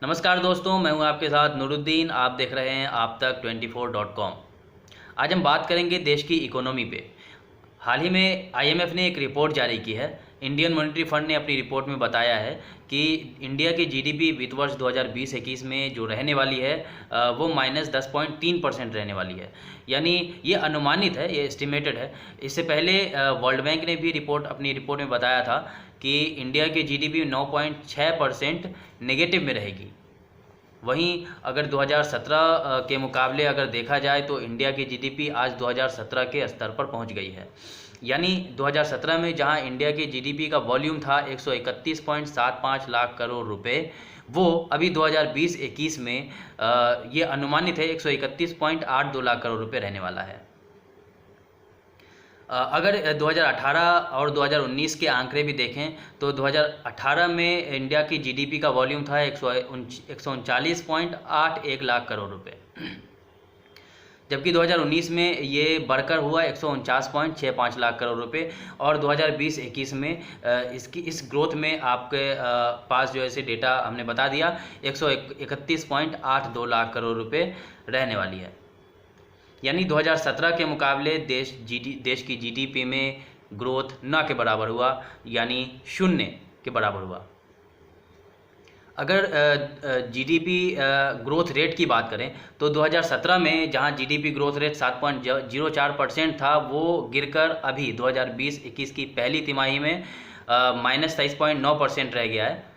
नमस्कार दोस्तों, मैं हूं आपके साथ नूरुद्दीन। आप देख रहे हैं आप तक 24.com। आज हम बात करेंगे देश की इकोनॉमी पे। हाल ही में आईएमएफ ने एक रिपोर्ट जारी की है। इंडियन मॉनेटरी फंड ने अपनी रिपोर्ट में बताया है कि इंडिया की जीडीपी वित्त वर्ष 2020-21 में जो रहने वाली है वो -10.3% रहने वाली है। यानी ये अनुमानित है, ये एस्टिमेटेड है। इससे पहले वर्ल्ड बैंक ने भी अपनी रिपोर्ट में बताया था कि इंडिया की जीडीपी 9.6% नेगेटिव में रहेगी। वहीं अगर 2017 के मुकाबले अगर देखा जाए तो इंडिया की जीडीपी आज 2017 के स्तर पर पहुंच गई है। यानी 2017 में जहां इंडिया की जीडीपी का वॉल्यूम था 131.75 लाख करोड़ रुपए, वो अभी 2020-21 में ये अनुमानित है 131.82 लाख करोड़ रुपए रहने वाला है। अगर 2018 और 2019 के आंकड़े भी देखें तो 2018 में इंडिया की जीडीपी का वॉल्यूम था 139.81 लाख करोड़ रुपए, जबकि 2019 में ये बढ़कर हुआ 149.65 लाख करोड़ रुपए। और 2020-21 में इस ग्रोथ में आपके पास जो ऐसे डेटा हमने बता दिया 131.82 लाख करोड़ रुपए रहने वाली है। यानी 2017 के मुकाबले देश की जीडीपी में ग्रोथ न के बराबर हुआ, यानी 0 के बराबर हुआ। अगर जीडीपी ग्रोथ रेट की बात करें तो 2017 में जहां जीडीपी ग्रोथ रेट 7.04% था, वो गिरकर अभी 2020-21 की पहली तिमाही में -23.9% रह गया है।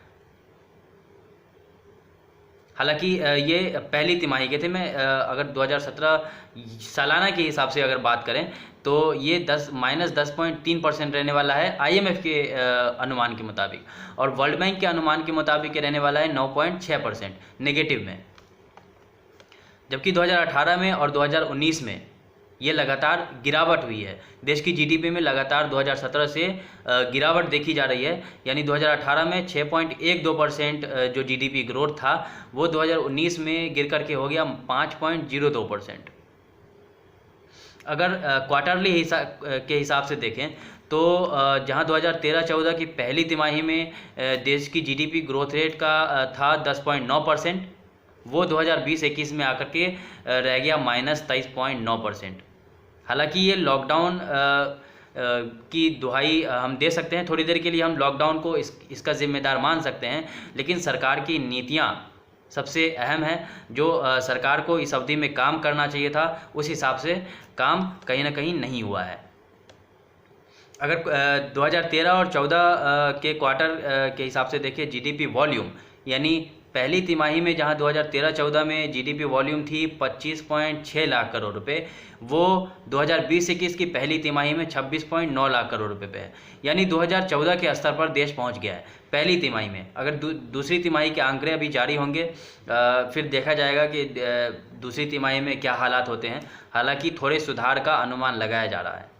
हालांकि ये पहली तिमाही के थे। मैं अगर 2017 सालाना के हिसाब से अगर बात करें तो ये -10.3% रहने वाला है आईएमएफ के अनुमान के मुताबिक, और वर्ल्ड बैंक के अनुमान के मुताबिक रहने वाला है 9.6% नेगेटिव में। जबकि 2018 में और 2019 में ये लगातार गिरावट हुई है। देश की जीडीपी में लगातार 2017 से गिरावट देखी जा रही है। यानी 2018 में 6.12% जो जीडीपी ग्रोथ था वो 2019 में गिर करके हो गया 5.02%। अगर क्वार्टरली के हिसाब से देखें तो जहां 2013-14 की पहली तिमाही में देश की जीडीपी ग्रोथ रेट का था 10.9%, वो 2020-21 में आकर के रह गया -23.9%। हालांकि ये लॉकडाउन की दुहाई हम दे सकते हैं, थोड़ी देर के लिए हम लॉकडाउन को इसका जिम्मेदार मान सकते हैं, लेकिन सरकार की नीतियां सबसे अहम है। जो सरकार को इस अवधि में काम करना चाहिए था, उस हिसाब से काम कहीं ना कहीं नहीं हुआ है। अगर 2013 और 14 के क्वार्टर के हिसाब से देखिए जीडीपी वॉल्यूम, यानी पहली तिमाही में जहां 2013-14 में जीडीपी वॉल्यूम थी 25.6 लाख करोड़ रुपए, वो 2020-21 की पहली तिमाही में 26.9 लाख करोड़ रुपए पे है। यानी 2014 के स्तर पर देश पहुंच गया है पहली तिमाही में। अगर दूसरी तिमाही के आंकड़े अभी जारी होंगे, फिर देखा जाएगा कि दूसरी तिमाही में क्या हालात होते हैं। हालांकि थोड़े सुधार का अनुमान लगाया जा रहा है।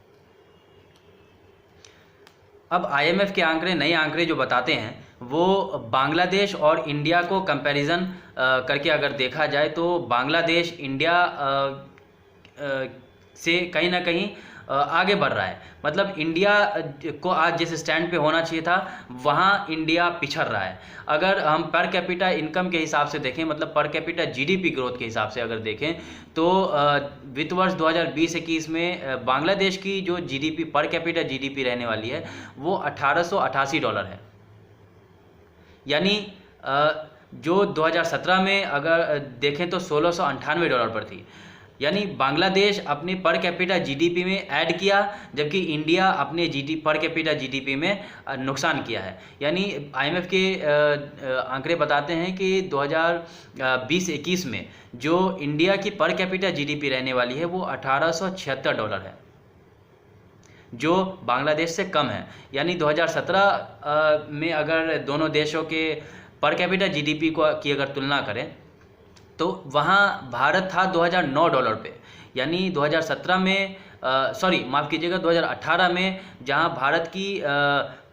अब आईएमएफ के आंकड़े, नए आंकड़े जो बताते हैं, वो बांग्लादेश और इंडिया को कंपैरिजन करके अगर देखा जाए तो बांग्लादेश इंडिया से कहीं ना कहीं आगे बढ़ रहा है। मतलब इंडिया को आज जिस स्टैंड पे होना चाहिए था, वहाँ इंडिया पिछड़ रहा है। अगर हम पर कैपिटा इनकम के हिसाब से देखें, मतलब पर कैपिटा जीडीपी ग्रोथ के हिसाब से अगर देखें तो वित्त वर्ष 2020-21 में बांग्लादेश की जो जीडीपी, पर कैपिटा जीडीपी रहने वाली है, वो $1888 है। यानी जो 2017 में अगर देखें तो $1698 पर थी। यानी बांग्लादेश अपने पर कैपिटा जीडीपी में ऐड किया, जबकि इंडिया अपने पर कैपिटा जीडीपी में नुकसान किया है। यानी आईएमएफ के आंकड़े बताते हैं कि 2020-21 में जो इंडिया की पर कैपिटा जीडीपी रहने वाली है वो $1876 है, जो बांग्लादेश से कम है। यानी 2017 में अगर दोनों देशों के पर कैपिटा जीडीपी की अगर तुलना करें तो वहाँ भारत था $2009 पे। यानी 2017 में माफ़ कीजिएगा, 2018 में जहाँ भारत की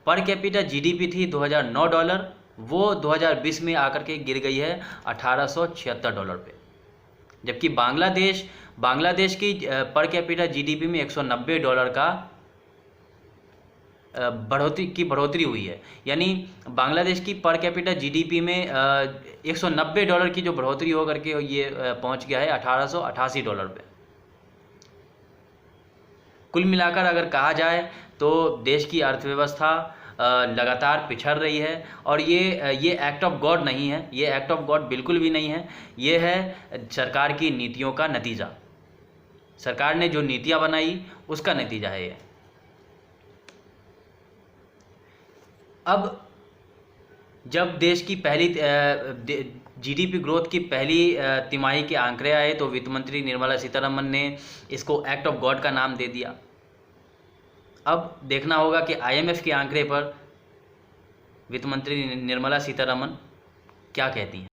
पर कैपिटा जीडीपी थी $2009, वो 2020 में आकर के गिर गई है $1876 पे। जबकि बांग्लादेश की पर कैपिटा जीडीपी में $190 का बढ़ोतरी हुई है। यानी बांग्लादेश की पर कैपिटा जीडीपी में $190 की जो बढ़ोतरी हो करके ये पहुंच गया है $1888 पे। कुल मिलाकर अगर कहा जाए तो देश की अर्थव्यवस्था लगातार पिछड़ रही है, और ये एक्ट ऑफ गॉड नहीं है, ये एक्ट ऑफ गॉड बिल्कुल भी नहीं है। ये है सरकार की नीतियों का नतीजा। सरकार ने जो नीतियां बनाई उसका नतीजा है ये। अब जब देश की पहली जीडीपी ग्रोथ की पहली तिमाही के आंकड़े आए तो वित्त मंत्री निर्मला सीतारमन ने इसको एक्ट ऑफ गॉड का नाम दे दिया। अब देखना होगा कि आईएमएफ के आंकड़े पर वित्त मंत्री निर्मला सीतारमन क्या कहती हैं।